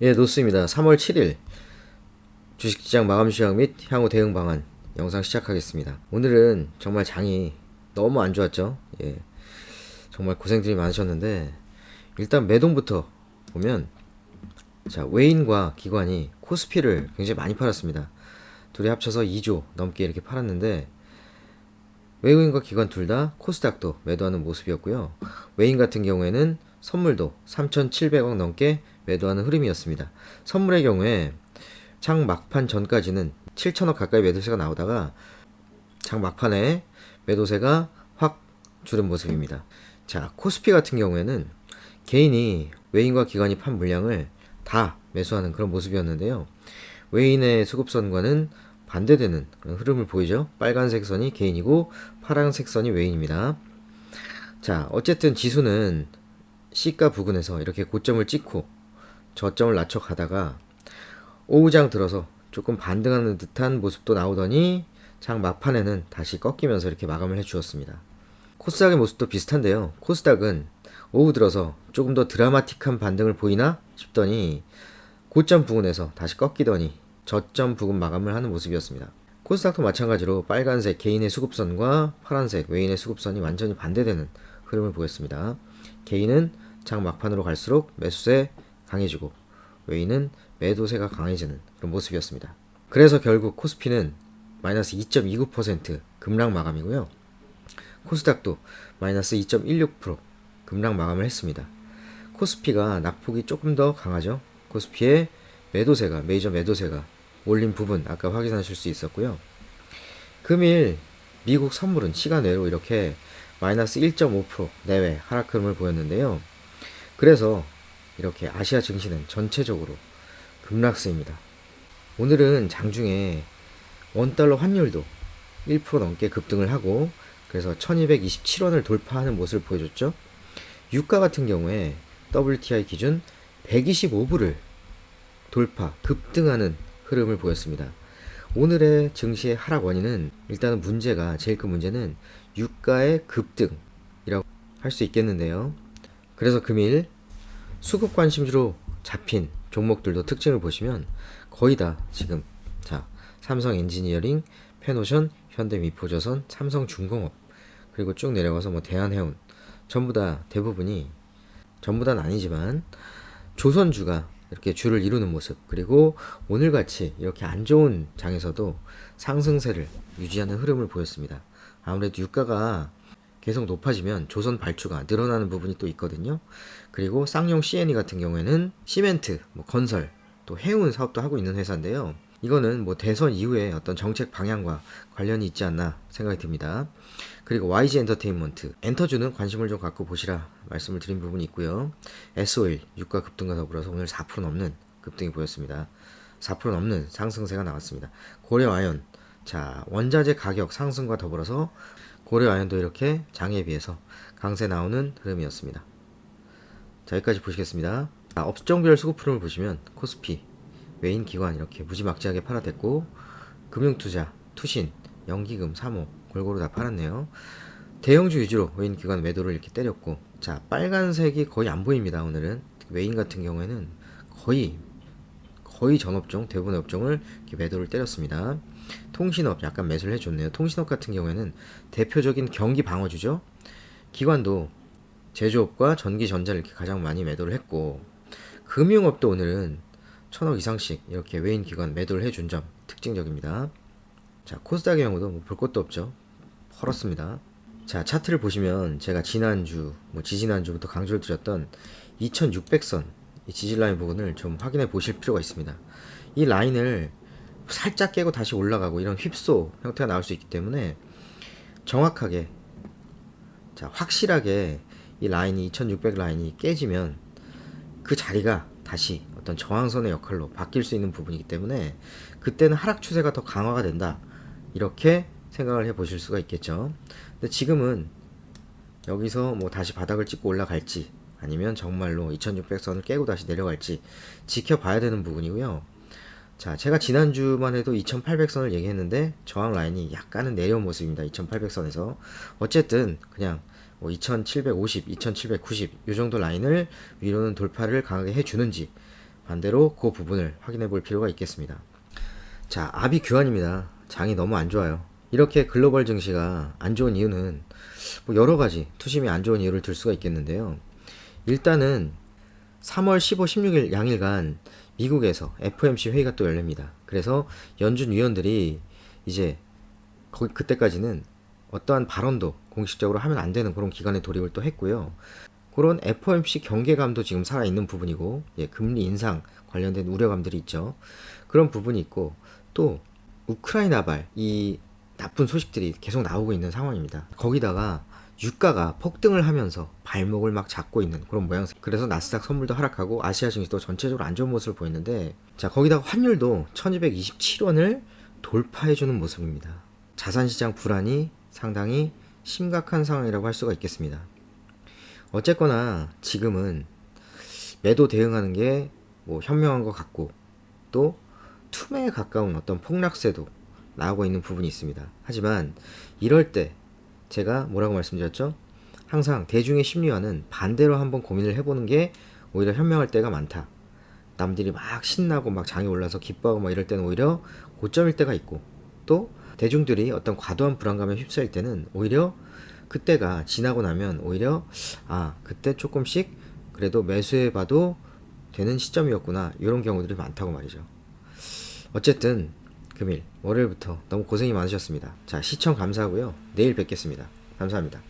예, 노스입니다. 3월 7일 주식시장 마감 시황 및 향후 대응 방안 영상 시작하겠습니다. 오늘은 정말 장이 너무 안 좋았죠. 예, 정말 고생들이 많으셨는데 일단 매동부터 보면 자, 외인과 기관이 코스피를 굉장히 많이 팔았습니다. 둘이 합쳐서 2조 넘게 이렇게 팔았는데 외국인과 기관 둘 다 코스닥도 매도하는 모습이었고요. 외인 같은 경우에는 선물도 3,700억 넘게 매도하는 흐름이었습니다. 선물의 경우에 장 막판 전까지는 7천억 가까이 매도세가 나오다가 장 막판에 매도세가 확 줄은 모습입니다. 자, 코스피 같은 경우에는 개인이 외인과 기관이 판 물량을 다 매수하는 그런 모습이었는데요. 외인의 수급선과는 반대되는 그런 흐름을 보이죠. 빨간색 선이 개인이고 파란색 선이 외인입니다. 자, 어쨌든 지수는 C가 부근에서 이렇게 고점을 찍고 저점을 낮춰 가다가 오후장 들어서 조금 반등하는 듯한 모습도 나오더니 장 막판에는 다시 꺾이면서 이렇게 마감을 해주었습니다. 코스닥의 모습도 비슷한데요. 코스닥은 오후 들어서 조금 더 드라마틱한 반등을 보이나 싶더니 고점 부근에서 다시 꺾이더니 저점 부근 마감을 하는 모습이었습니다. 코스닥도 마찬가지로 빨간색 개인의 수급선과 파란색 외인의 수급선이 완전히 반대되는 흐름을 보였습니다. 개인은 장 막판으로 갈수록 매수세 강해지고 외인은 매도세가 강해지는 그런 모습이었습니다. 그래서 결국 코스피는 마이너스 2.29% 급락 마감이고요. 코스닥도 마이너스 2.16% 급락 마감을 했습니다. 코스피가 낙폭이 조금 더 강하죠. 코스피의 매도세가 메이저 매도세가 올린 부분 아까 확인하실 수 있었고요. 금일 미국 선물은 시간 외로 이렇게 마이너스 1.5% 내외 하락 흐름을 보였는데요. 그래서 이렇게 아시아 증시는 전체적으로 급락세입니다. 오늘은 장중에 원달러 환율도 1% 넘게 급등을 하고 그래서 1227원을 돌파하는 모습을 보여줬죠. 유가 같은 경우에 WTI 기준 125불을 돌파, 급등하는 흐름을 보였습니다. 오늘의 증시의 하락 원인은 일단은 문제가 제일 큰 문제는 유가의 급등이라고 할 수 있겠는데요. 그래서 금일 수급 관심주로 잡힌 종목들도 특징을 보시면 거의 다 지금 자 삼성 엔지니어링, 페노션, 현대미포조선, 삼성중공업 그리고 쭉 내려가서 뭐 대한해운 전부 다 대부분이 전부 다는 아니지만 조선주가 이렇게 줄을 이루는 모습 그리고 오늘같이 이렇게 안 좋은 장에서도 상승세를 유지하는 흐름을 보였습니다. 아무래도 유가가 계속 높아지면 조선 발주가 늘어나는 부분이 또 있거든요. 그리고 쌍용 C&E 같은 경우에는 시멘트, 뭐 건설, 또 해운 사업도 하고 있는 회사인데요. 이거는 뭐 대선 이후에 어떤 정책 방향과 관련이 있지 않나 생각이 듭니다. 그리고 YG 엔터테인먼트, 엔터주는 관심을 좀 갖고 보시라 말씀을 드린 부분이 있고요. S-오일, 유가 급등과 더불어서 오늘 4% 넘는 급등이 보였습니다. 4% 넘는 상승세가 나왔습니다. 고려아연, 자 원자재 가격 상승과 더불어서 고려아연도 이렇게 장에 비해서 강세 나오는 흐름이었습니다. 자 여기까지 보시겠습니다. 업종별 수급 흐름을 보시면 코스피, 외인 기관 이렇게 무지막지하게 팔아댔고 금융투자, 투신, 연기금, 사모 골고루 다 팔았네요. 대형주 위주로 외인 기관 매도를 이렇게 때렸고 자 빨간색이 거의 안 보입니다. 오늘은 외인 같은 경우에는 거의 전 업종 대부분의 업종을 이렇게 매도를 때렸습니다. 통신업 약간 매수를 해줬네요. 통신업 같은 경우에는 대표적인 경기 방어주죠. 기관도 제조업과 전기 전자를 이렇게 가장 많이 매도를 했고 금융업도 오늘은 1000억 이상씩 이렇게 외인 기관 매도를 해준 점 특징적입니다. 자 코스닥의 경우도 뭐 볼 것도 없죠. 헐었습니다. 자 차트를 보시면 제가 지난주 지지난주부터 강조를 드렸던 2600선 이 지지라인 부분을 좀 확인해 보실 필요가 있습니다. 이 라인을 살짝 깨고 다시 올라가고 이런 휩소 형태가 나올 수 있기 때문에 정확하게 자 확실하게 이 라인이 2600 라인이 깨지면 그 자리가 다시 어떤 저항선의 역할로 바뀔 수 있는 부분이기 때문에 그때는 하락 추세가 더 강화가 된다 이렇게 생각을 해 보실 수가 있겠죠. 근데 지금은 여기서 뭐 다시 바닥을 찍고 올라갈지 아니면 정말로 2600선을 깨고 다시 내려갈지 지켜봐야 되는 부분이고요. 자 제가 지난주만 해도 2800선을 얘기했는데 저항 라인이 약간은 내려온 모습입니다. 2800선에서 어쨌든 그냥 뭐 2750, 2790 이 정도 라인을 위로는 돌파를 강하게 해주는지 반대로 그 부분을 확인해 볼 필요가 있겠습니다. 자, 아비 규환입니다. 장이 너무 안 좋아요. 이렇게 글로벌 증시가 안 좋은 이유는 뭐 여러 가지 투심이 안 좋은 이유를 들 수가 있겠는데요. 일단은 3월 15, 16일 양일간 미국에서 FOMC 회의가 또 열립니다. 그래서 연준 위원들이 이제 그때까지는 어떠한 발언도 공식적으로 하면 안 되는 그런 기간에 돌입을 또 했고요. 그런 FOMC 경계감도 지금 살아있는 부분이고, 예, 금리 인상 관련된 우려감들이 있죠. 그런 부분이 있고, 또 우크라이나발 이 나쁜 소식들이 계속 나오고 있는 상황입니다. 거기다가 유가가 폭등을 하면서 발목을 막 잡고 있는 그런 모양새. 그래서 나스닥 선물도 하락하고 아시아 증시도 전체적으로 안 좋은 모습을 보였는데, 자, 거기다가 환율도 1227원을 돌파해주는 모습입니다. 자산시장 불안이 상당히 심각한 상황이라고 할 수가 있겠습니다. 어쨌거나 지금은 매도 대응하는 게 뭐 현명한 것 같고, 또 투매에 가까운 어떤 폭락세도 나오고 있는 부분이 있습니다. 하지만 이럴 때 제가 뭐라고 말씀드렸죠? 항상 대중의 심리와는 반대로 한번 고민을 해보는 게 오히려 현명할 때가 많다. 남들이 막 신나고 막 장이 올라서 기뻐하고 막 이럴 때는 오히려 고점일 때가 있고, 또 대중들이 어떤 과도한 불안감에 휩싸일 때는 오히려 그때가 지나고 나면 오히려 그때 조금씩 그래도 매수해봐도 되는 시점이었구나, 이런 경우들이 많다고 말이죠. 어쨌든 금일 월요일부터 너무 고생이 많으셨습니다. 자, 시청 감사하고요. 내일 뵙겠습니다. 감사합니다.